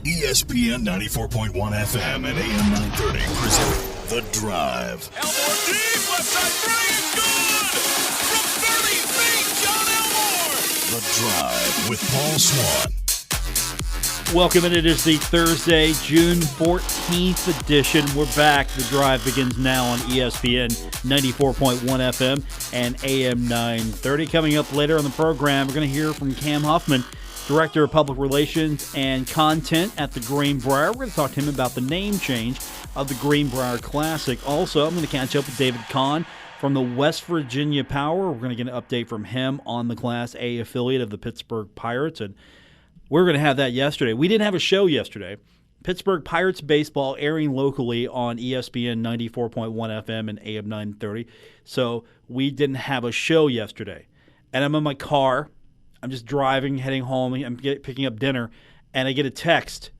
ESPN 94.1 FM and AM 930 present The Drive. Elmore deep, left side three, it's good! From 30 feet, John Elmore! The Drive with Paul Swann. Welcome, and it is the Thursday, June 14th edition. We're back. The Drive begins now on ESPN 94.1 FM and AM 930. Coming up later on the program, we're going to hear from Cam Huffman, Director of Public Relations and Content at the Greenbrier. We're going to talk to him about the name change of the Greenbrier Classic. Also, I'm going to catch up with David Kahn from the West Virginia Power. We're going to get an update from him on the Class A affiliate of the Pittsburgh Pirates, and we were going to have that yesterday. We didn't have a show yesterday. Pittsburgh Pirates baseball airing locally on ESPN 94.1 FM and AM 930. So we didn't have a show yesterday. And I'm in my car. I'm just driving, heading home. I'm picking up dinner. And I get a text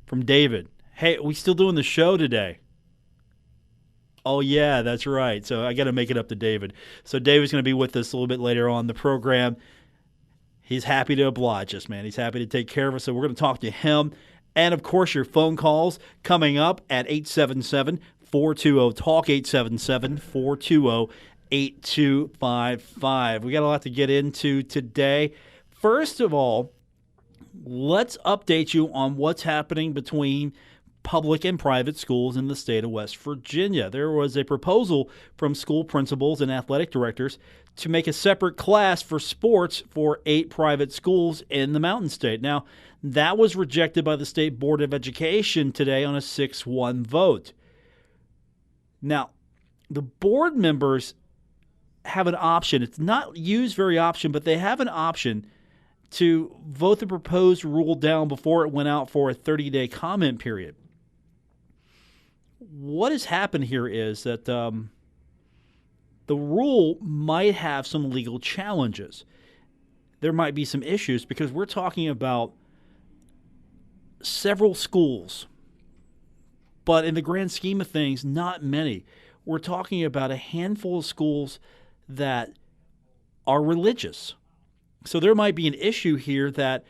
from David. Hey, are we still doing the show today? Oh, yeah, that's right. So I got to make it up to David. So David's going to be with us a little bit later on the program. He's happy to oblige us, man. He's happy to take care of us. So we're going to talk to him. And, of course, your phone calls coming up at 877-420-TALK, 877-420-8255. We got a lot to get into today. First of all, let's update you on what's happening between public and private schools in the state of West Virginia. There was a proposal from school principals and athletic directors to make a separate class for sports for 8 private schools in the Mountain State. Now, that was rejected by the State Board of Education today on a 6-1 vote. Now, the board members have an option. It's not used very often, but they have an option to vote the proposed rule down before it went out for a 30-day comment period. What has happened here is that the rule might have some legal challenges. There might be some issues because we're talking about several schools, but in the grand scheme of things, not many. We're talking about a handful of schools that are religious. So there might be an issue here that,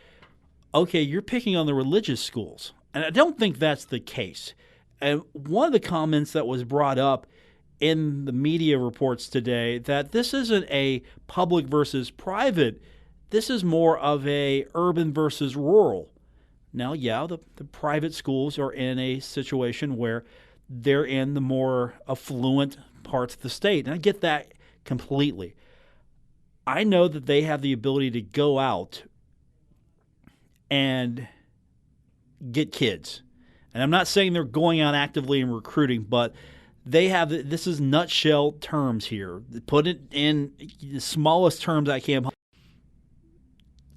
okay, you're picking on the religious schools. And I don't think that's the case. And one of the comments that was brought up in the media reports today that this isn't a public versus private, this is more of a urban versus rural. Now, yeah, the private schools are in a situation where they're in the more affluent parts of the state. And I get that completely. I know that they have the ability to go out and get kids. And I'm not saying they're going out actively and recruiting, but they have, this is nutshell terms here. Put it in the smallest terms I can.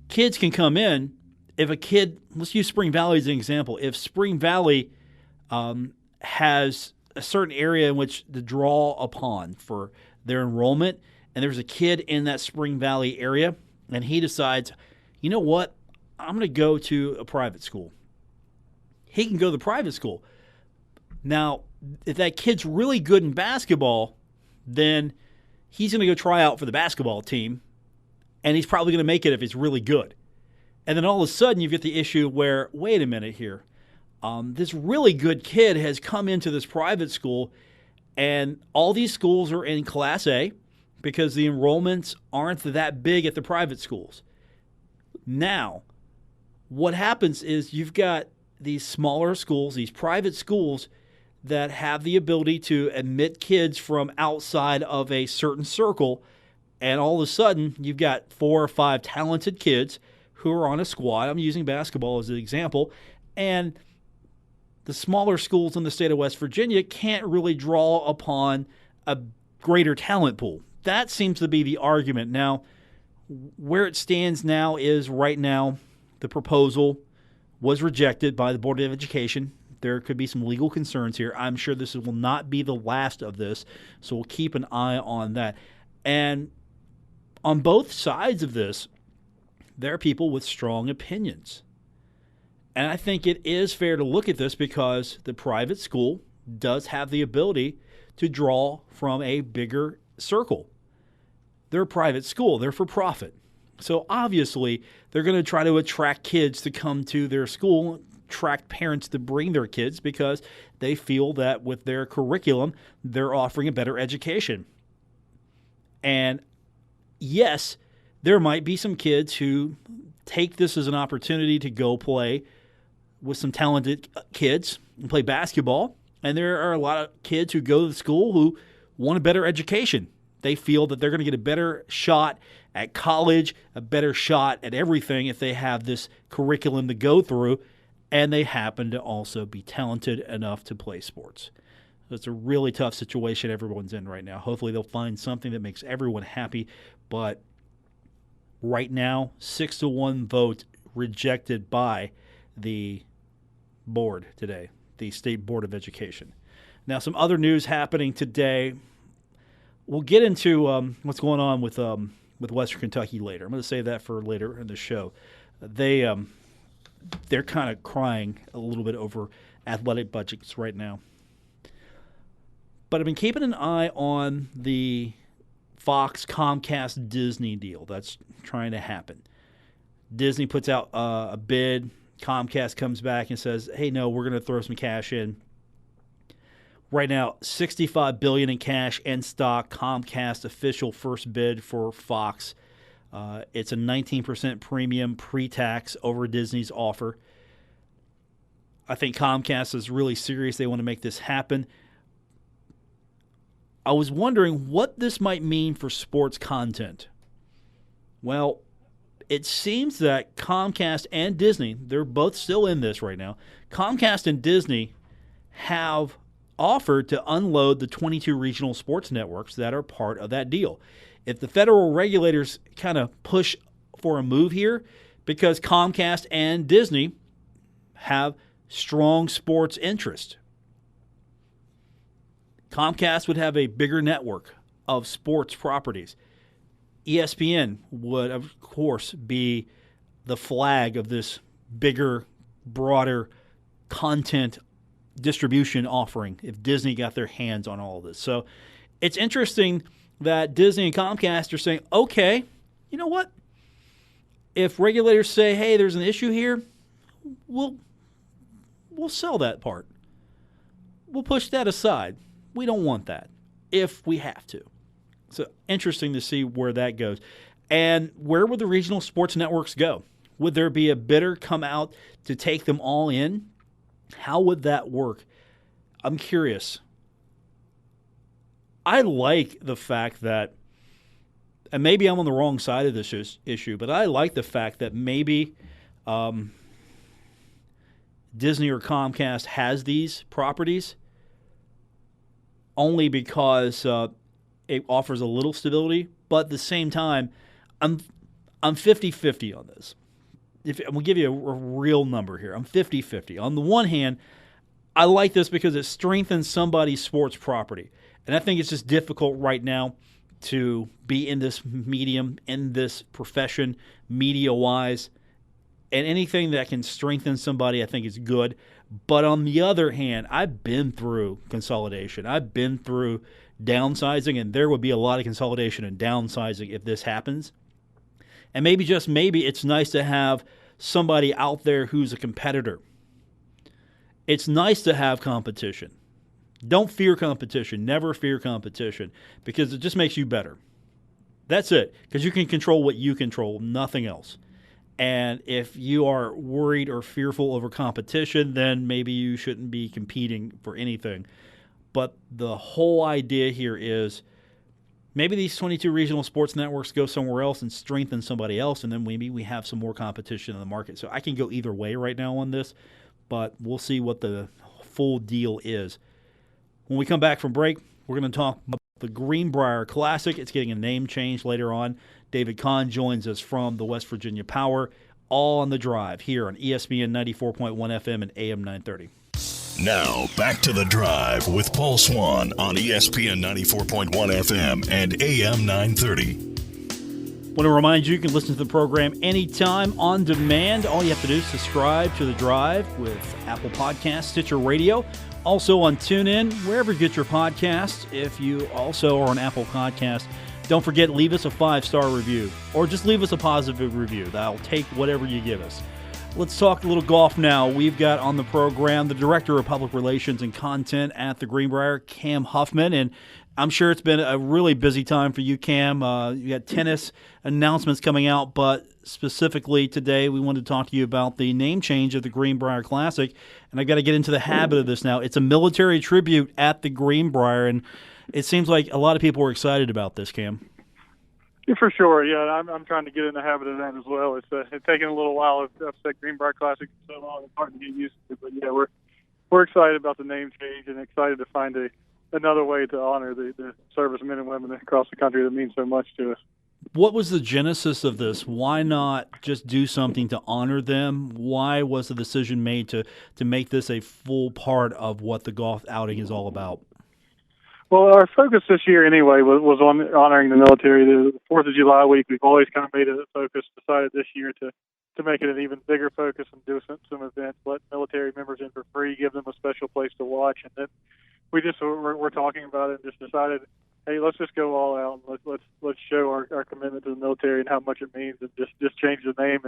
Kids can come in. If a kid, let's use Spring Valley as an example. If Spring Valley has a certain area in which to draw upon for their enrollment, and there's a kid in that Spring Valley area, and he decides, you know what, I'm going to go to a private school. He can go to the private school. Now, if that kid's really good in basketball, then he's going to go try out for the basketball team, and he's probably going to make it if he's really good. And then all of a sudden, you get the issue where, wait a minute here, this really good kid has come into this private school, and all these schools are in Class A because the enrollments aren't that big at the private schools. Now, what happens is you've got these smaller schools, these private schools that have the ability to admit kids from outside of a certain circle, and all of a sudden you've got 4 or 5 talented kids who are on a squad. I'm using basketball as an example, and the smaller schools in the state of West Virginia can't really draw upon a greater talent pool. That seems to be the argument. Now, where it stands now is right now the proposal was rejected by the Board of Education. There could be some legal concerns here. I'm sure this will not be the last of this, so we'll keep an eye on that. And on both sides of this, there are people with strong opinions. And I think it is fair to look at this because the private school does have the ability to draw from a bigger circle. They're a private school. They're for profit. So obviously, they're going to try to attract kids to come to their school, attract parents to bring their kids because they feel that with their curriculum, they're offering a better education. And yes, there might be some kids who take this as an opportunity to go play with some talented kids and play basketball. And there are a lot of kids who go to school who want a better education. They feel that they're going to get a better shot at college, a better shot at everything if they have this curriculum to go through, and they happen to also be talented enough to play sports. So it's a really tough situation everyone's in right now. Hopefully they'll find something that makes everyone happy, but right now, 6-1 vote rejected by the board today, the State Board of Education. Now, some other news happening today. We'll get into what's going on with Western Kentucky later. I'm going to save that for later in the show. They're kind of crying a little bit over athletic budgets right now. But I've been keeping an eye on the Fox, Comcast, Disney deal that's trying to happen. Disney puts out a bid. Comcast comes back and says, hey, no, we're going to throw some cash in. Right now, $65 billion in cash and stock. Comcast official first bid for Fox. It's a 19% premium pre-tax over Disney's offer. I think Comcast is really serious. They want to make this happen. I was wondering what this might mean for sports content. Well, it seems that Comcast and Disney, they're both still in this right now. Comcast and Disney have offered to unload the 22 regional sports networks that are part of that deal. If the federal regulators kind of push for a move here, because Comcast and Disney have strong sports interest, Comcast would have a bigger network of sports properties. ESPN would, of course, be the flag of this bigger, broader content distribution offering if Disney got their hands on all of this. So it's interesting that Disney and Comcast are saying, okay, you know what? If regulators say, hey, there's an issue here, we'll sell that part. We'll push that aside. We don't want that if we have to. So interesting to see where that goes. And where would the regional sports networks go? Would there be a bidder come out to take them all in? How would that work? I'm curious. I like the fact that, and maybe I'm on the wrong side of this issue, but I like the fact that maybe Disney or Comcast has these properties only because it offers a little stability, but at the same time, I'm 50-50 on this. I'm going to give you a real number here. I'm 50-50. On the one hand, I like this because it strengthens somebody's sports property. And I think it's just difficult right now to be in this medium, in this profession, media-wise. And anything that can strengthen somebody, I think is good. But on the other hand, I've been through consolidation. I've been through downsizing, and there would be a lot of consolidation and downsizing if this happens. And maybe, just maybe, it's nice to have somebody out there who's a competitor. It's nice to have competition. Don't fear competition. Never fear competition, because it just makes you better. That's it, because you can control what you control, nothing else. And if you are worried or fearful over competition, then maybe you shouldn't be competing for anything. But the whole idea here is maybe these 22 regional sports networks go somewhere else and strengthen somebody else, and then maybe we have some more competition in the market. So I can go either way right now on this, but we'll see what the full deal is. When we come back from break, we're going to talk about the Greenbrier Classic. It's getting a name change later on. David Kahn joins us from the West Virginia Power, all on the drive here on ESPN 94.1 FM and AM 930. Now, back to the drive with Paul Swann on ESPN 94.1 FM and AM 930. Want to remind you can listen to the program anytime on demand. All you have to do is subscribe to The Drive with Apple Podcasts, Stitcher Radio, also on TuneIn, wherever you get your podcasts. If you also are on Apple Podcasts, don't forget, leave us a 5-star review, or just leave us a positive review. I'll take whatever you give us. Let's talk a little golf now. We've got on the program the Director of Public Relations and Content at the Greenbrier, Cam Huffman, and I'm sure it's been a really busy time for you, Cam. You got tennis announcements coming out, but specifically today we wanted to talk to you about the name change of the Greenbrier Classic, and I've got to get into the habit of this now. It's a military tribute at the Greenbrier, and it seems like a lot of people are excited about this, Cam. Yeah, for sure, yeah. I'm trying to get in the habit of that as well. It's taken a little while. I've said Greenbrier Classic for so long, it's hard to get used to. But yeah, we're excited about the name change and excited to find another way to honor the servicemen and women across the country that mean so much to us. What was the genesis of this? Why not just do something to honor them? Why was the decision made to make this a full part of what the golf outing is all about? Well, our focus this year anyway was on honoring the military. The 4th of July week, we've always kind of made it a focus, decided this year to make it an even bigger focus and do some events, let military members in for free, give them a special place to watch. And then we're talking about it and just decided, hey, let's just go all out and let's show our commitment to the military and how much it means, and just change the name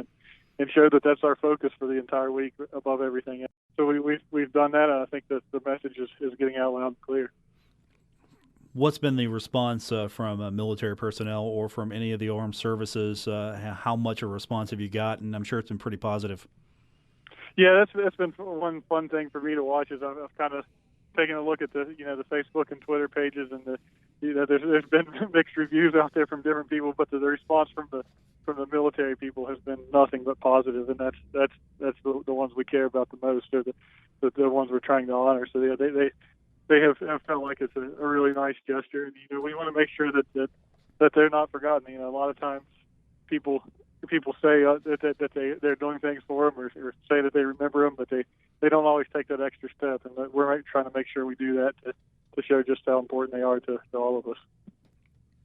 and show that that's our focus for the entire week above everything else. So we've done that, and I think that the message is getting out loud and clear. What's been the response from military personnel or from any of the armed services? How much a response have you got? And I'm sure it's been pretty positive. Yeah, that's been one fun thing for me to watch. Is I've kind of taken a look at the Facebook and Twitter pages, and there's been mixed reviews out there from different people, but the response from the military people has been nothing but positive, and that's the ones we care about the most, or the ones we're trying to honor. So yeah, they have felt like it's a really nice gesture, and we want to make sure that they're not forgotten. A lot of times people say that they're doing things for them, or say that they remember them, but they don't always take that extra step, and we're trying to make sure we do that to show just how important they are to all of us.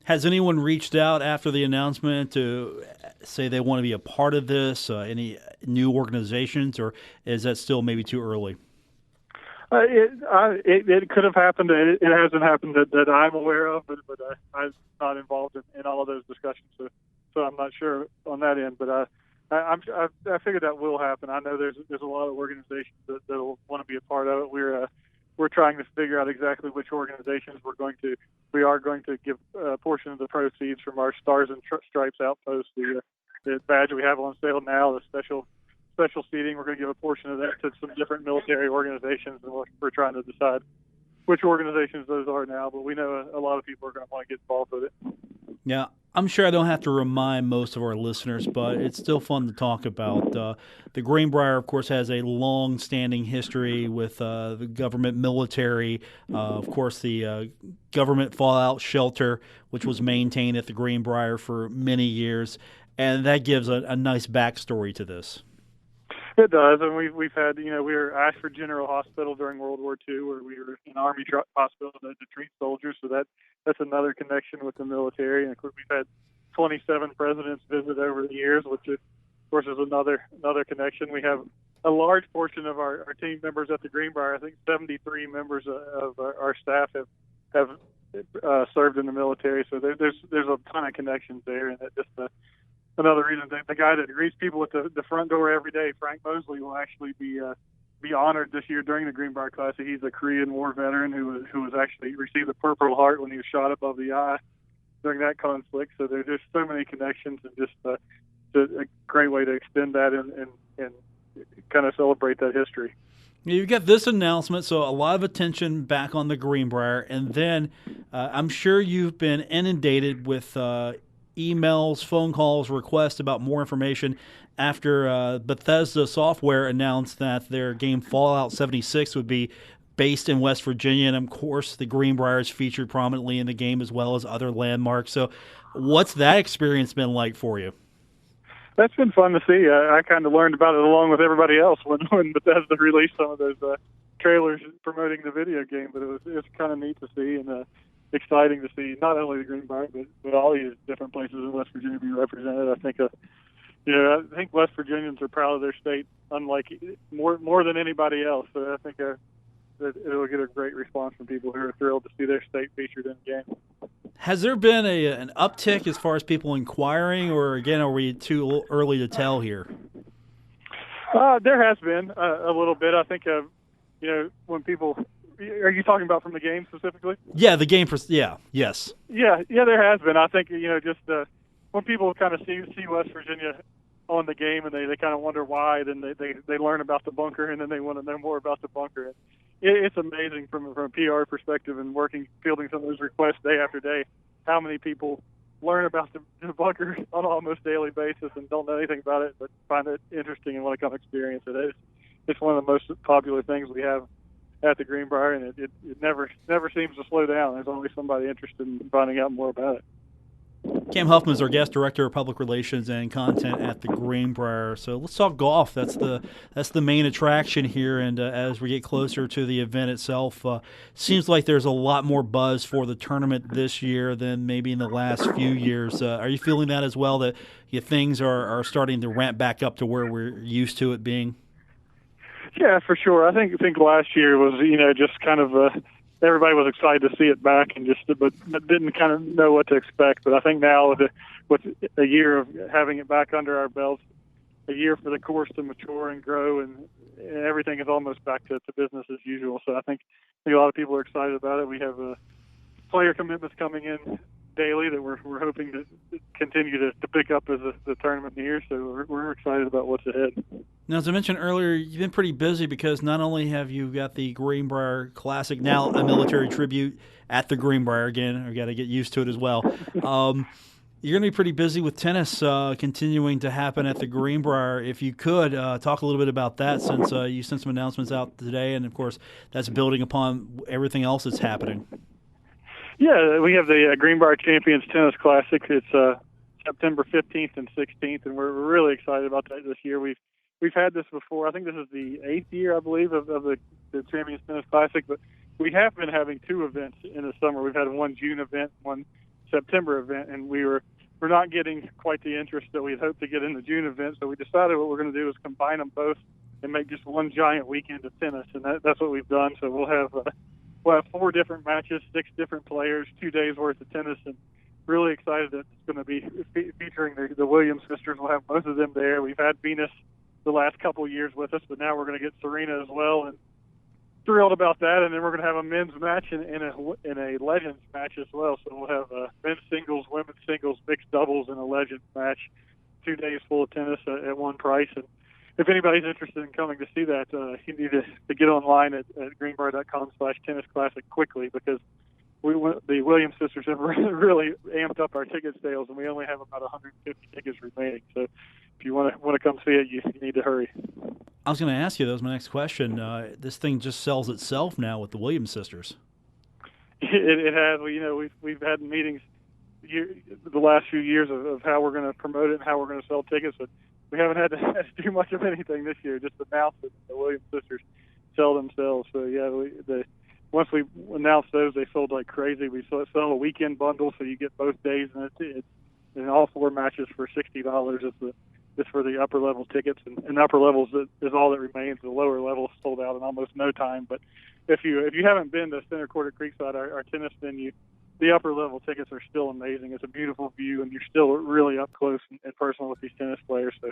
Has anyone reached out after the announcement to say they want to be a part of this? Any new organizations, or is that still maybe too early? It could have happened. It hasn't happened that I'm aware of, but I'm not involved in all of those discussions, so I'm not sure on that end. But I figured that will happen. I know there's a lot of organizations that will want to be a part of it. We're trying to figure out exactly which organizations we are going to give a portion of the proceeds from our Stars and Stripes outpost, the badge we have on sale now, the special seating. We're going to give a portion of that to some different military organizations, and we're trying to decide which organizations those are now, but we know a lot of people are going to want to get involved with it. Yeah, I'm sure I don't have to remind most of our listeners, but it's still fun to talk about. The Greenbrier, of course, has a long-standing history with the government military. Of course, the government fallout shelter, which was maintained at the Greenbrier for many years, and that gives a nice backstory to this. It does, and we've had, we were Ashford General Hospital during World War II, where we were an Army hospital to treat soldiers, so that's another connection with the military. And of course, we've had 27 presidents visit over the years, which of course is another connection. We have a large portion of our team members at the Greenbrier. I think 73 members of our staff have served in the military, so there's a ton of connections there, and another reason the guy that greets people at the front door every day, Frank Mosley, will actually be honored this year during the Greenbrier Classic. He's a Korean War veteran who was actually received a Purple Heart when he was shot above the eye during that conflict. So there's just so many connections, and just a great way to extend that and kind of celebrate that history. You've got this announcement, so a lot of attention back on the Greenbrier, and then I'm sure you've been inundated with emails, phone calls, requests about more information after Bethesda Software announced that their game Fallout 76 would be based in West Virginia. And, of course, the Greenbrier is featured prominently in the game as well as other landmarks. So what's that experience been like for you? That's been fun to see. I kind of learned about it along with everybody else when Bethesda released some of those trailers promoting the video game. But it was kind of neat to see, and exciting to see not only the Greenbrier but all these different places in West Virginia be represented. I think West Virginians are proud of their state, unlike more than anybody else. So I think that it'll get a great response from people who are thrilled to see their state featured in the game. Has there been an uptick as far as people inquiring, or again, are we too early to tell here? There has been a little bit. I think, when people – are you talking about from the game specifically? Yeah, the game yes. Yeah, there has been. I think, just when people kind of see West Virginia on the game and they kind of wonder why, then they learn about the bunker and then they want to know more about the bunker. It's amazing from a PR perspective and fielding some of those requests day after day, how many people learn about the bunker on an almost daily basis and don't know anything about it, but find it interesting and want to come experience it. It's one of the most popular things we have at the Greenbrier, and it never seems to slow down. There's always somebody interested in finding out more about it. Cam Huffman is our guest director of public relations and content at the Greenbrier. So let's talk golf. That's the main attraction here. And as we get closer to the event itself, seems like there's a lot more buzz for the tournament this year than maybe in the last few years. Are you feeling that as well? That things are starting to ramp back up to where we're used to it being? Yeah, for sure. I think last year was just kind of everybody was excited to see it back and but didn't kind of know what to expect. But I think now with a year of having it back under our belts, a year for the course to mature and grow, and everything is almost back to business as usual. So I think a lot of people are excited about it. We have player commitments coming in daily that we're hoping to continue to pick up as the tournament nears. So we're excited about what's ahead. Now, as I mentioned earlier, you've been pretty busy because not only have you got the Greenbrier Classic, now a military tribute at the Greenbrier again. I've got to get used to it as well. You're going to be pretty busy with tennis continuing to happen at the Greenbrier. If you could talk a little bit about that, since you sent some announcements out today, and of course that's building upon everything else that's happening. Yeah, we have the Greenbrier Champions Tennis Classic. It's September 15th and 16th, and we're really excited about that this year. We've had this before. I think this is the 8th year, I believe, of the Champions Tennis Classic, but we have been having two events in the summer. We've had one June event, one September event, and we're not getting quite the interest that we had hoped to get in the June event, so we decided what we're going to do is combine them both and make just one giant weekend of tennis, and that's what we've done. So we'll have 4 different matches, 6 different players, 2 days worth of tennis, and really excited that it's going to be featuring the Williams sisters. We'll have both of them there. We've had Venus the last couple of years with us, but now we're going to get Serena as well, and thrilled about that. And then we're going to have a men's match and a Legends match as well. So we'll have men's singles, women's singles, mixed doubles, and a Legends match. 2 days full of tennis at one price. And if anybody's interested in coming to see that, you need to get online at greenbrier.com/tennis classic quickly, because the Williams sisters have really amped up our ticket sales, and we only have about 150 tickets remaining. So if you want to come see it, you need to hurry. I was going to ask you, that was my next question. This thing just sells itself now with the Williams sisters. It has. We've had meetings the last few years of how we're going to promote it and how we're going to sell tickets, but we haven't had to do much of anything this year. Just announce that the Williams sisters sell themselves. So yeah, once we announced those, they sold like crazy. We sell a weekend bundle, so you get both days, and it's in all 4 matches for $60. It's for the upper level tickets, and upper levels is all that remains. The lower levels sold out in almost no time. But if you haven't been to Center Court at Creekside, our tennis venue, the upper level tickets are still amazing. It's a beautiful view, and you're still really up close and personal with these tennis players. So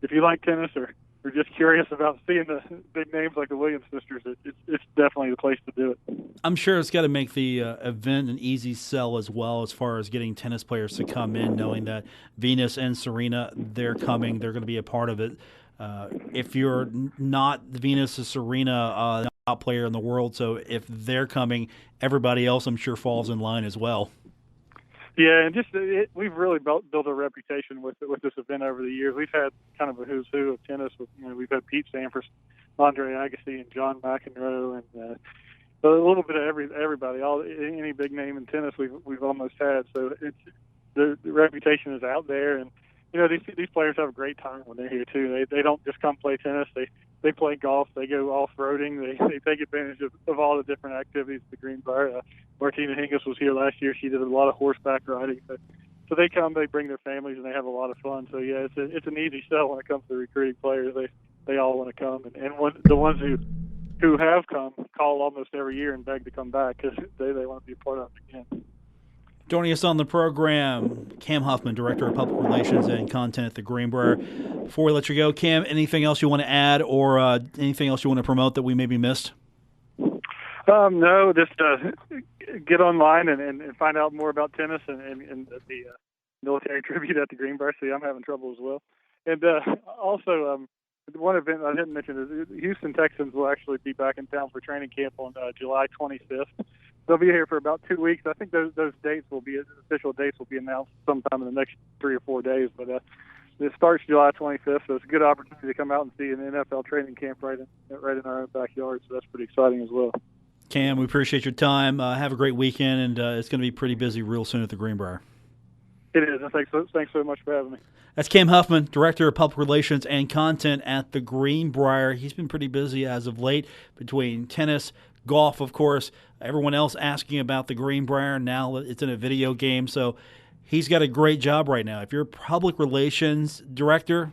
if you like tennis or just curious about seeing the big names like the Williams sisters, it's definitely the place to do it. I'm sure it's got to make the event an easy sell as well, as far as getting tennis players to come in, knowing that Venus and Serena, they're coming, they're going to be a part of it. If you're not Venus or Serena, top player in the world, so if they're coming, everybody else I'm sure falls in line as well. Yeah, and we've really built a reputation with this event over the years. We've had kind of a who's who of tennis. We've had Pete Sampras, Andre Agassi, and John McEnroe, and a little bit of everybody. Any big name in tennis we've almost had. So the reputation is out there, and these players have a great time when they're here too. They don't just come play tennis. They play golf. They go off-roading. They take advantage of all the different activities at the Greenbrier. Martina Hingis was here last year. She did a lot of horseback riding. So they come, they bring their families, and they have a lot of fun. So yeah, it's an easy sell when it comes to recruiting players. They all want to come, and the ones who have come call almost every year and beg to come back because they want to be a part of it again. Joining us on the program, Cam Huffman, Director of Public Relations and Content at the Greenbrier. Before we let you go, Cam, anything else you want to add or anything else you want to promote that we maybe missed? No, just get online and find out more about tennis and the military tribute at the Greenbrier. See, I'm having trouble as well. And also, one event I didn't mention is the Houston Texans will actually be back in town for training camp on July 25th. They'll be here for about 2 weeks. I think those dates will be official dates will be announced sometime in the next 3 or 4 days. But it starts July 25th, so it's a good opportunity to come out and see an NFL training camp right in our own backyard. So that's pretty exciting as well. Cam, we appreciate your time. Have a great weekend, and it's going to be pretty busy real soon at the Greenbrier. It is, and thanks so much for having me. That's Cam Huffman, Director of Public Relations and Content at the Greenbrier. He's been pretty busy as of late between tennis, golf, of course, everyone else asking about the Greenbrier. Now it's in a video game, so he's got a great job right now. If you're a public relations director,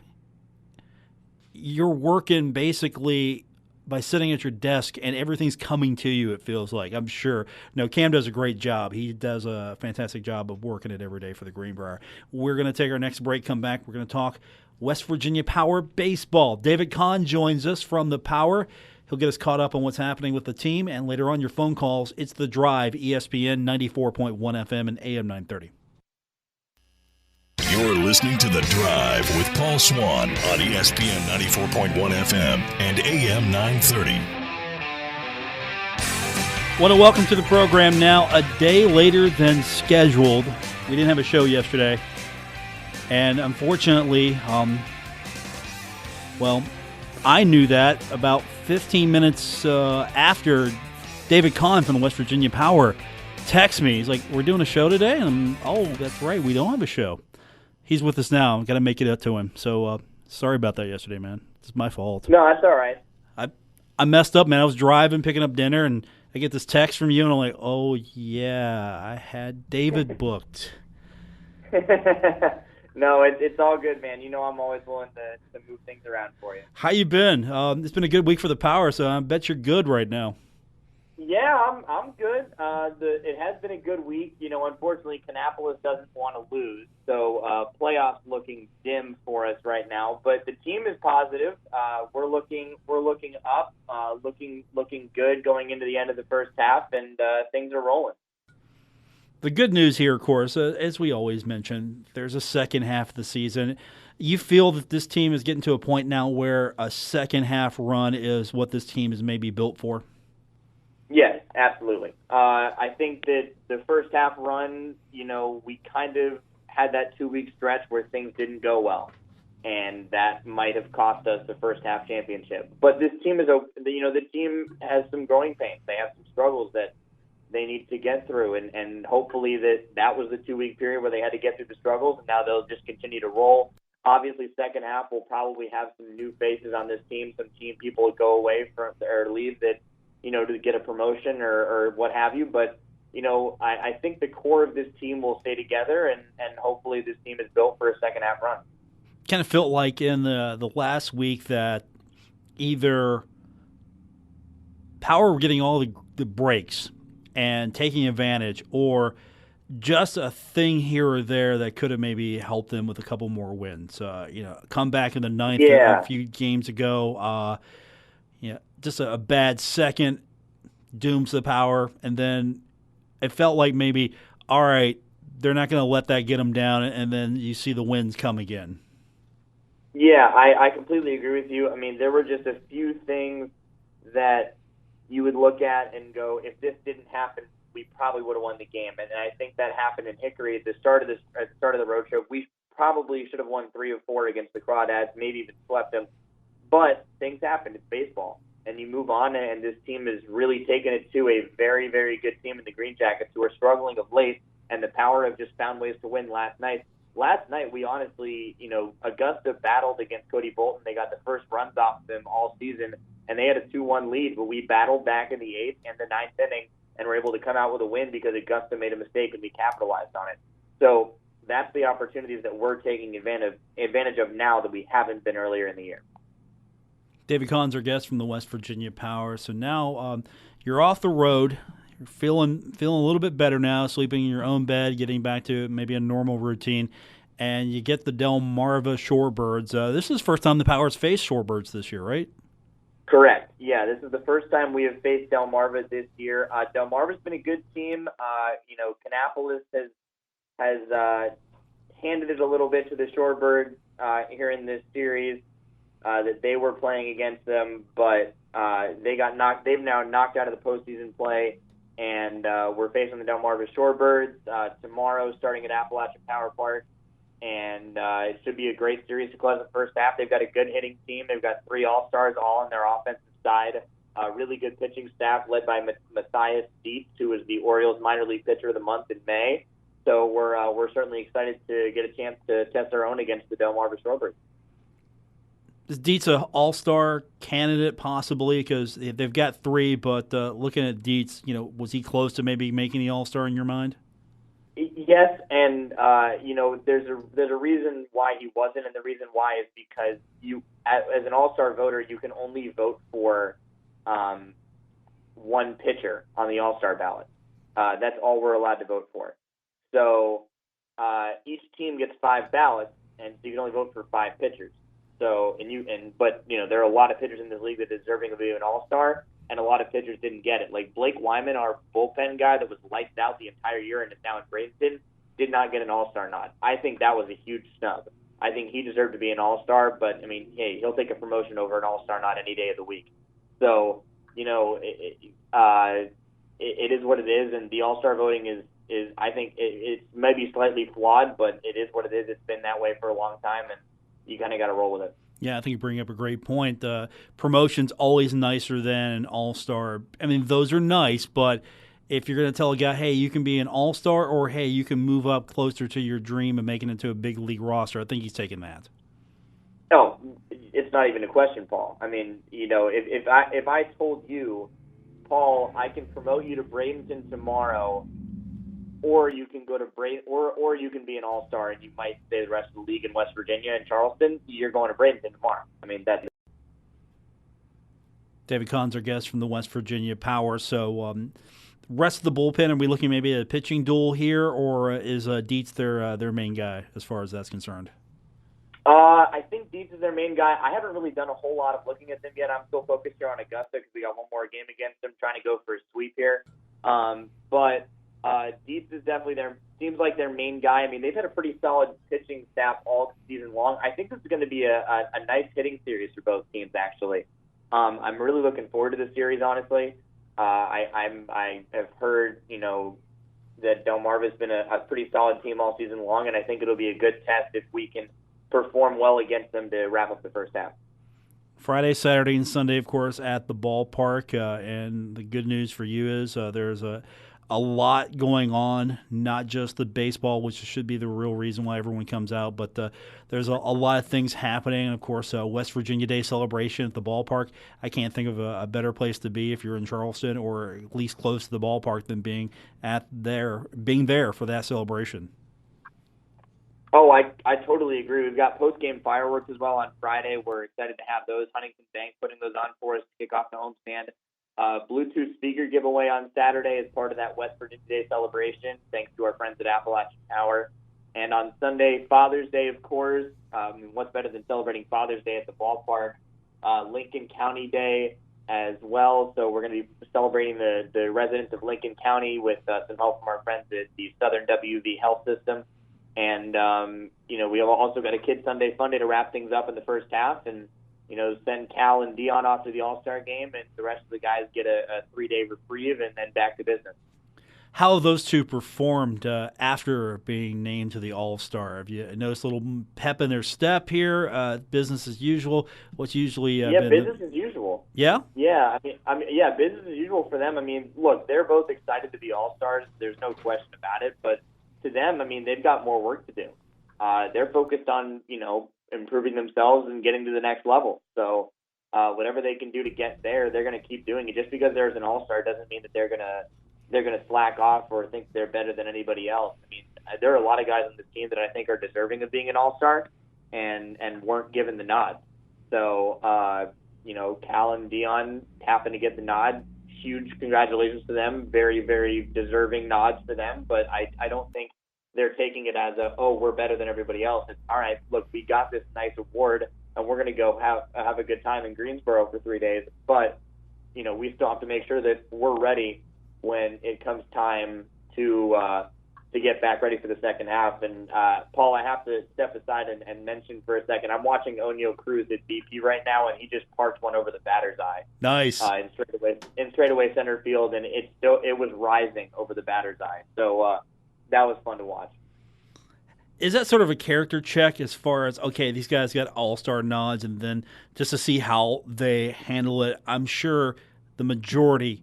you're working basically by sitting at your desk and everything's coming to you, it feels like, I'm sure. No, Cam does a great job. He does a fantastic job of working it every day for the Greenbrier. We're going to take our next break, come back. We're going to talk West Virginia Power baseball. David Kahn joins us from the Power. He'll get us caught up on what's happening with the team, and later on your phone calls. It's The Drive, ESPN 94.1 FM and AM 930. You're listening to The Drive with Paul Swann on ESPN 94.1 FM and AM 930. Want to welcome to the program now, a day later than scheduled. We didn't have a show yesterday, and unfortunately, I knew that about 15 minutes after David Kahn from the West Virginia Power texted me. He's like, "We're doing a show today?" And oh, that's right, we don't have a show. He's with us now. I've got to make it up to him. So sorry about that yesterday, man. It's my fault. No, that's all right. I messed up, man. I was driving, picking up dinner, and I get this text from you, and I'm like, oh, yeah, I had David booked. No, it's all good, man. You know I'm always willing to move things around for you. How you been? It's been a good week for the Power, so I bet you're good right now. Yeah, I'm good. It has been a good week. You know, unfortunately, Kannapolis doesn't want to lose, so playoffs looking dim for us right now. But the team is positive. We're looking up, looking good going into the end of the first half, and things are rolling. The good news here, of course, as we always mention, there's a second half of the season. You feel that this team is getting to a point now where a second half run is what this team is maybe built for? Yes, absolutely. I think that the first half run, you know, we kind of had that 2-week stretch where things didn't go well, and that might have cost us the first half championship. But this team the team has some growing pains. They have some struggles that they need to get through, and hopefully that was the 2-week period where they had to get through the struggles, and now they'll just continue to roll. Obviously, second half we'll probably have some new faces on this team, some team people go away from or leave that, you know, to get a promotion or what have you. But, you know, I think the core of this team will stay together, and hopefully this team is built for a second half run. Kind of felt like in the last week that either Power were getting all the breaks and taking advantage, or just a thing here or there that could have maybe helped them with a couple more wins. Come back in the ninth a few games ago. Just a bad second dooms the Power, and then it felt like maybe, all right, they're not going to let that get them down, and then you see the wins come again. Yeah, I completely agree with you. I mean, there were just a few things that you would look at and go, if this didn't happen, we probably would have won the game. And I think that happened in Hickory at the start of the road show. We probably should have won 3 or 4 against the Crawdads, maybe even swept them. But things happen. It's baseball. And you move on, and this team has really taken it to a very, very good team in the Green Jackets, who are struggling of late, and the Power have just found ways to win last night. Last night, we honestly, Augusta battled against Cody Bolton. They got the first runs off them all season, and they had a 2-1 lead, but we battled back in the 8th and the 9th inning and were able to come out with a win because Augusta made a mistake and we capitalized on it. So that's the opportunities that we're taking advantage of now that we haven't been earlier in the year. David Kahn's our guest from the West Virginia Power. So now you're off the road. You're feeling a little bit better now, sleeping in your own bed, getting back to maybe a normal routine, and you get the Delmarva Shorebirds. This is the first time the Powers faced Shorebirds this year, right? Correct. Yeah, this is the first time we have faced Delmarva this year. Delmarva's been a good team. Kannapolis has handed it a little bit to the Shorebirds here in this series that they were playing against them, but they've now knocked out of the postseason play, and we're facing the Delmarva Shorebirds tomorrow, starting at Appalachian Power Park, and it should be a great series to close the first half. They've got a good hitting team. They've got 3 All-Stars all on their offensive side. Really good pitching staff led by Matthias Dietz, who was the Orioles minor league pitcher of the month in May. So we're certainly excited to get a chance to test our own against the Delmarva Shorebirds. Is Dietz an all-star candidate possibly? Because they've got 3, but looking at Dietz, was he close to maybe making the all-star in your mind? Yes, and there's a reason why he wasn't, and the reason why is because you, as an all-star voter, you can only vote for one pitcher on the all-star ballot. That's all we're allowed to vote for. So each team gets 5 ballots, and so you can only vote for 5 pitchers. So but there are a lot of pitchers in this league that are deserving of being an all-star, and a lot of pitchers didn't get it. Like Blake Wyman, our bullpen guy that was lights out the entire year and is now in Bradenton, did not get an all-star nod. I think that was a huge snub. I think he deserved to be an all-star, but hey, he'll take a promotion over an all-star nod any day of the week. So it is what it is, and the all-star voting is I think it's maybe slightly flawed, but it is what it is. It's been that way for a long time, and you kind of got to roll with it. Yeah, I think you bring up a great point. Promotion's always nicer than an all-star. Those are nice, but if you're going to tell a guy, hey, you can be an all-star, or hey, you can move up closer to your dream and make it into a big league roster, I think he's taking that. No, it's not even a question, Paul. If I told you, Paul, I can promote you to Bradenton tomorrow, or you can go to or you can be an all-star and you might stay the rest of the league in West Virginia and Charleston, you're going to Bradenton tomorrow. That's David Kahn's our guest from the West Virginia Power. So rest of the bullpen, are we looking maybe at a pitching duel here, or is Dietz their main guy as far as that's concerned? I think Dietz is their main guy. I haven't really done a whole lot of looking at them yet. I'm still focused here on Augusta because we got one more game against them, trying to go for a sweep here. But Dietz is definitely seems like their main guy. They've had a pretty solid pitching staff all season long. I think this is going to be a nice hitting series for both teams, actually. I'm really looking forward to this series, honestly. I have heard, that Delmarva's been a pretty solid team all season long, and I think it'll be a good test if we can perform well against them to wrap up the first half. Friday, Saturday, and Sunday, of course, at the ballpark. And the good news for you is there's a lot going on, not just the baseball, which should be the real reason why everyone comes out, but there's a lot of things happening. And, of course, West Virginia Day celebration at the ballpark. I can't think of a better place to be if you're in Charleston or at least close to the ballpark than being there for that celebration. Oh, I totally agree. We've got post-game fireworks as well on Friday. We're excited to have those. Huntington Bank putting those on for us to kick off the homestand. Bluetooth speaker giveaway on Saturday as part of that West Virginia Day celebration, thanks to our friends at Appalachian Power. And on Sunday, Father's Day, of course. What's better than celebrating Father's Day at the ballpark? Lincoln County Day as well. So we're going to be celebrating the residents of Lincoln County with some help from our friends at the Southern WV Health System. And, we have also got a Kid Sunday Fun Day to wrap things up in the first half and, send Cal and Dion off to the All-Star game, and the rest of the guys get a 3-day reprieve and then back to business. How have those two performed after being named to the All-Star? Have you noticed a little pep in their step here? Business as usual? What's usually business as usual. Yeah? Yeah, business as usual for them. Look, they're both excited to be All-Stars. There's no question about it, but to them, they've got more work to do. They're focused on, improving themselves and getting to the next level. So whatever they can do to get there, they're going to keep doing it. Just because there's an all-star doesn't mean that they're going to slack off or think they're better than anybody else. There are a lot of guys on this team that I think are deserving of being an all-star and weren't given the nod. So, Cal and Dion happen to get the nod, huge congratulations to them. Very, very deserving nods for them. But I don't think they're taking it as we're better than everybody else. It's, all right, look, we got this nice award, and we're going to go have a good time in Greensboro for 3 days. But, we still have to make sure that we're ready when it comes time to get back ready for the second half. And, Paul, I have to step aside and mention for a second, I'm watching O'Neal Cruz at BP right now, and he just parked one over the batter's eye. Nice. In straightaway center field, and it was rising over the batter's eye. So that was fun to watch. Is that sort of a character check as far as, okay, these guys got all-star nods, and then just to see how they handle it? I'm sure the majority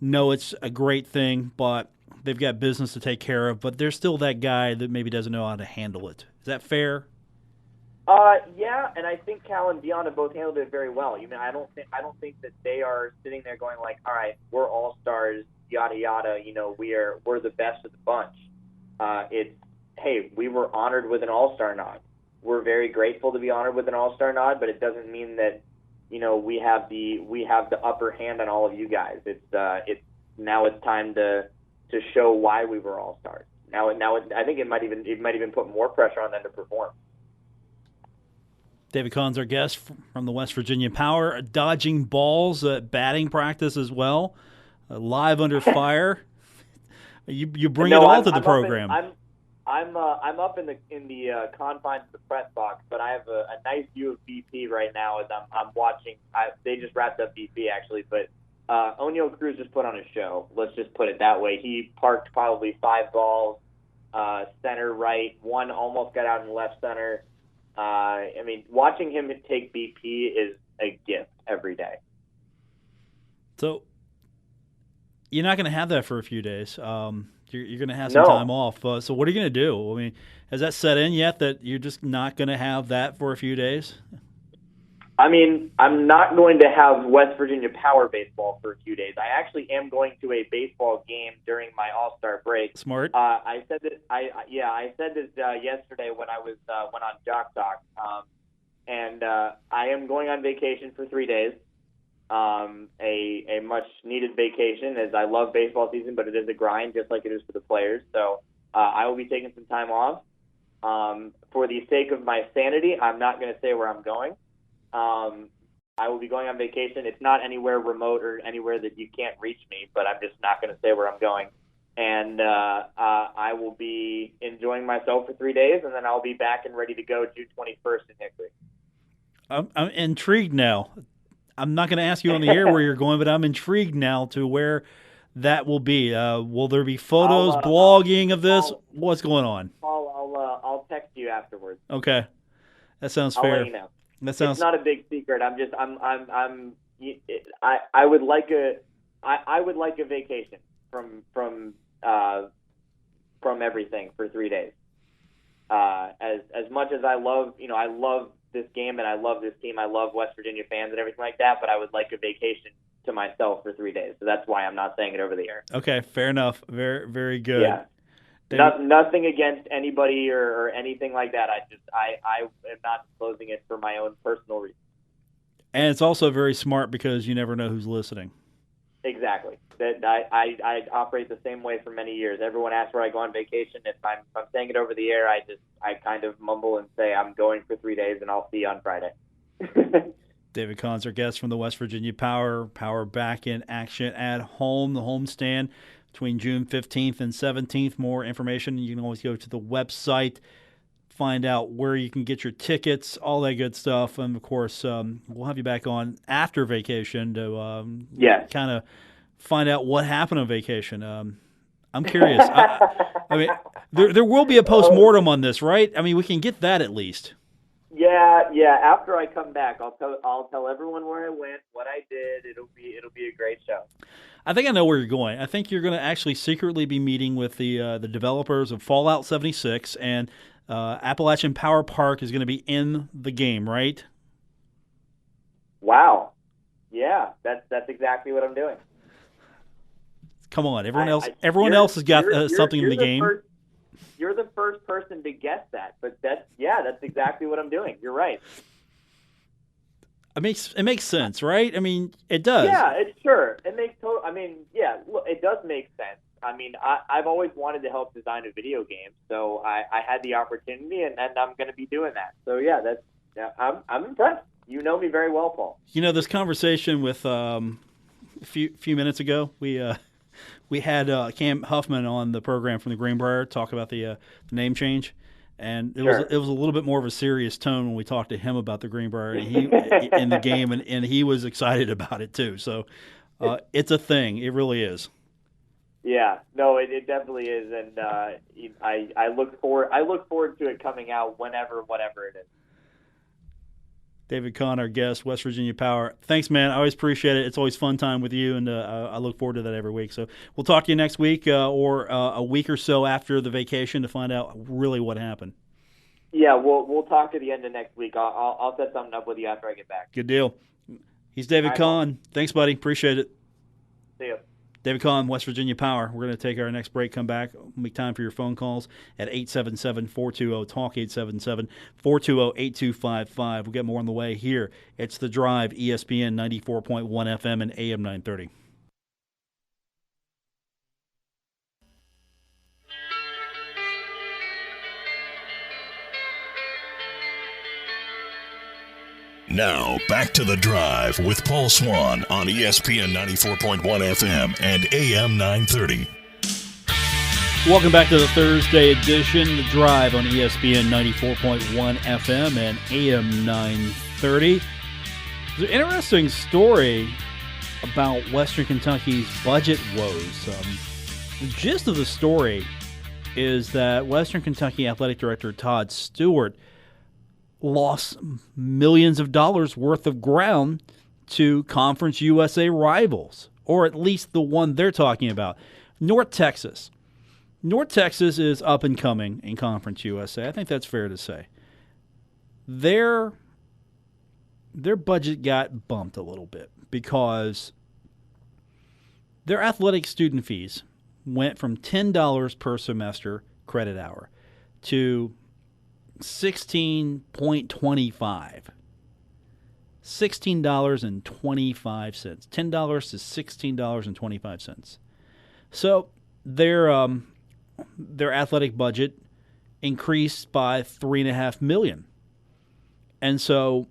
know it's a great thing, but they've got business to take care of, but there's still that guy that maybe doesn't know how to handle it. Is that fair? Yeah, and I think Cal and Dion have both handled it very well. I don't think that they are sitting there going like, all right, we're all-stars, yada yada, we're the best of the bunch. It's, hey, we were honored with an all-star nod. We're very grateful to be honored with an all-star nod, but it doesn't mean that we have the upper hand on all of you guys. It's now it's time to show why we were all-stars. Now I think it might even put more pressure on them to perform. David Kahn's our guest from the West Virginia Power, dodging balls at batting practice as well, live under fire. You bring it all to the program. I'm up in the confines of the press box, but I have a nice view of BP right now as I'm watching. They just wrapped up BP actually, but O'Neal Cruz just put on a show. Let's just put it that way. He parked probably 5 balls, center right, one almost got out in left center. Watching him take BP is a gift every day. So you're not going to have that for a few days. You're going to have some time off. So what are you going to do? Has that set in yet that you're just not going to have that for a few days? I'm not going to have West Virginia Power baseball for a few days. I actually am going to a baseball game during my All-Star break. Smart. I said this. I said this yesterday when I went on Jock Talk, and I am going on vacation for 3 days. A much needed vacation, as I love baseball season, but it is a grind just like it is for the players. So I will be taking some time off. For the sake of my sanity, I'm not going to say where I'm going. I will be going on vacation. It's not anywhere remote or anywhere that you can't reach me, but I'm just not going to say where I'm going. And I will be enjoying myself for 3 days, and then I'll be back and ready to go June 21st in Hickory. I'm intrigued now. I'm not going to ask you on the air where you're going, but I'm intrigued now to where that will be. Will there be photos, blogging of this? What's going on? I'll text you afterwards. Okay, that sounds fair. I'll let you know. That sounds. It's not a big secret. I would like a vacation from everything for 3 days. As much as I love this game and I love this team, I love West Virginia fans and everything like that, but I would like a vacation to myself for 3 days. So that's why I'm not saying it over the air. Okay, fair enough. Very, very good. Yeah. Nothing against anybody or anything like that. I am not disclosing it for my own personal reasons. And it's also very smart because you never know who's listening. Exactly. That I operate the same way for many years. Everyone asks where I go on vacation. If I'm saying it over the air, I kind of mumble and say I'm going for 3 days and I'll see you on Friday. David Kahn's our guest from the West Virginia Power. Power back in action at home. The homestand between June 15th and 17th. More information, you can always go to the website, find out where you can get your tickets, all that good stuff. And, of course, we'll have you back on after vacation to kind of find out what happened on vacation. I'm curious. There will be a postmortem on this, right? We can get that at least. Yeah. After I come back, I'll tell everyone where I went, what I did. It'll be a great show. I think I know where you're going. I think you're going to actually secretly be meeting with the developers of Fallout 76, and Appalachian Power Park is going to be in the game, right? Wow. Yeah, that's exactly what I'm doing. Come on, everyone else has got something in the game. You're the first person to guess that, but that's exactly what I'm doing. You're right. it makes sense, right? I mean, it does. Yeah, it's sure. It makes total. I mean, yeah, look, it does make sense. I mean, I've always wanted to help design a video game, so I had the opportunity, and I'm going to be doing that. So yeah, I'm impressed. You know me very well, Paul. You know, this conversation with a few minutes ago, we had Cam Huffman on the program from the Greenbrier talk about the name change. And it was a little bit more of a serious tone when we talked to him about the Greenbrier and he in the game, and he was excited about it too. So it's a thing. It really is. Yeah, no, it definitely is, and I look forward to it coming out whatever it is. David Kahn, our guest, West Virginia Power. Thanks, man. I always appreciate it. It's always fun time with you, and I look forward to that every week. So we'll talk to you next week or a week or so after the vacation to find out really what happened. Yeah, we'll talk at the end of next week. I'll set something up with you after I get back. Good deal. He's David Kahn. Thanks, buddy. Appreciate it. See you. David Kahn, West Virginia Power. We're going to take our next break, come back, make time for your phone calls at 877-420-TALK, 877-420-8255. We'll get more on the way here. It's The Drive, ESPN 94.1 FM and AM 930. Now, back to The Drive with Paul Swann on ESPN 94.1 FM and AM 930. Welcome back to the Thursday edition, The Drive on ESPN 94.1 FM and AM 930. There's an interesting story about Western Kentucky's budget woes. The gist of the story is that Western Kentucky Athletic Director Todd Stewart lost millions of dollars worth of ground to Conference USA rivals, or at least the one they're talking about, North Texas. North Texas is up and coming in Conference USA. I think that's fair to say. Their budget got bumped a little bit because their athletic student fees went from $10 per semester credit hour to $16.25. $16.25. $10 to $16.25. So their athletic budget increased by $3.5 million. And so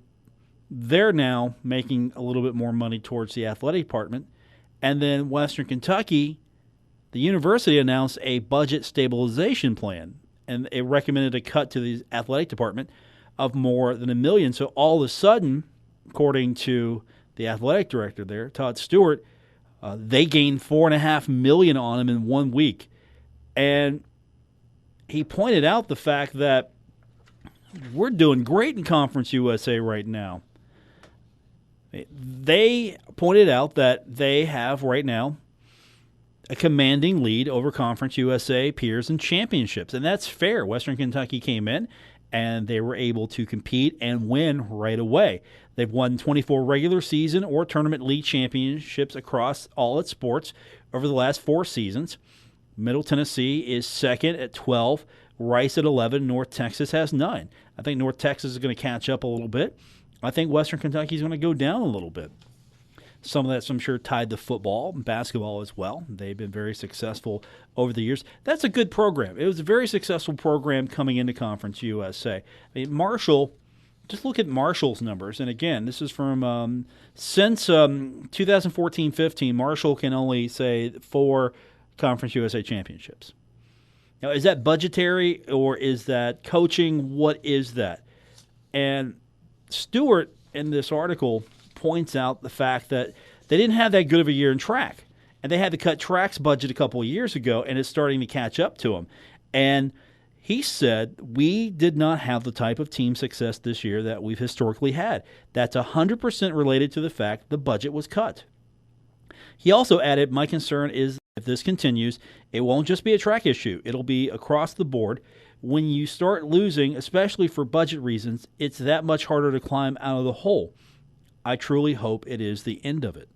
they're now making a little bit more money towards the athletic department. And then Western Kentucky, the university announced a budget stabilization plan, and it recommended a cut to the athletic department of more than $1 million. So all of a sudden, according to the athletic director there, Todd Stewart, they gained $4.5 million on him in 1 week. And he pointed out the fact that we're doing great in Conference USA right now. They pointed out that they have right now a commanding lead over Conference USA peers and championships, and that's fair. Western Kentucky came in, and they were able to compete and win right away. They've won 24 regular season or tournament league championships across all its sports over the last 4 seasons. Middle Tennessee is second at 12, Rice at 11, North Texas has 9. I think North Texas is going to catch up a little bit. I think Western Kentucky is going to go down a little bit. Some of that's, I'm sure, tied to football and basketball as well. They've been very successful over the years. That's a good program. It was a very successful program coming into Conference USA. I mean, Marshall, just look at Marshall's numbers. And again, this is from since 2014-15, Marshall can only say 4 Conference USA championships. Now, is that budgetary or is that coaching? What is that? And Stewart, in this article, points out the fact that they didn't have that good of a year in track. And they had to cut track's budget a couple of years ago, and it's starting to catch up to them. And he said, we did not have the type of team success this year that we've historically had. That's 100% related to the fact the budget was cut. He also added, my concern is if this continues, it won't just be a track issue. It'll be across the board. When you start losing, especially for budget reasons, it's that much harder to climb out of the hole. I truly hope it is the end of it.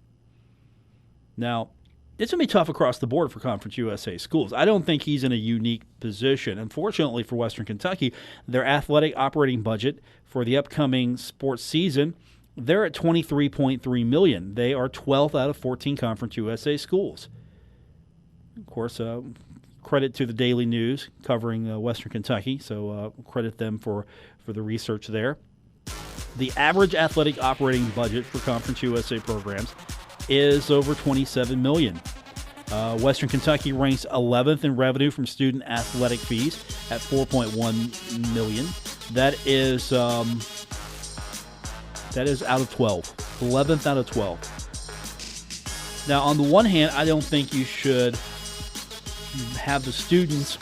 Now, it's going to be tough across the board for Conference USA schools. I don't think he's in a unique position. Unfortunately for Western Kentucky, their athletic operating budget for the upcoming sports season they're at $23.3 million. They are 12th out of 14 Conference USA schools. Of course, credit to the Daily News covering Western Kentucky, so credit them for the research there. The average athletic operating budget for Conference USA programs is over $27 million. Western Kentucky ranks 11th in revenue from student athletic fees at $4.1 million. That is out of 12. 11th out of 12. Now, on the one hand, I don't think you should have the students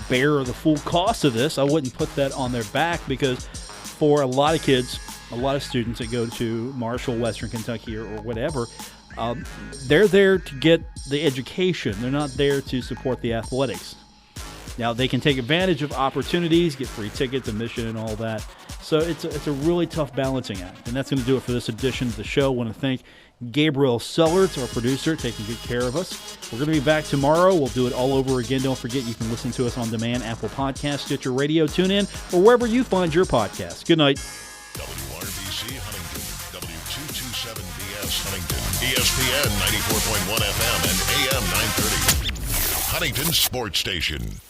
bear the full cost of this. I wouldn't put that on their back, because for a lot of kids, a lot of students that go to Marshall, Western Kentucky, or whatever, they're there to get the education. They're not there to support the athletics. Now, they can take advantage of opportunities, get free tickets, admission, and all that. So it's a really tough balancing act. And that's going to do it for this edition of the show. I want to thank Gabriel Sellards, our producer, taking good care of us. We're going to be back tomorrow. We'll do it all over again. Don't forget, you can listen to us on demand, Apple Podcasts, Stitcher Radio, TuneIn, or wherever you find your podcasts. Good night. WRBC Huntington, W227BS Huntington, ESPN 94.1 FM and AM 930. Huntington Sports Station.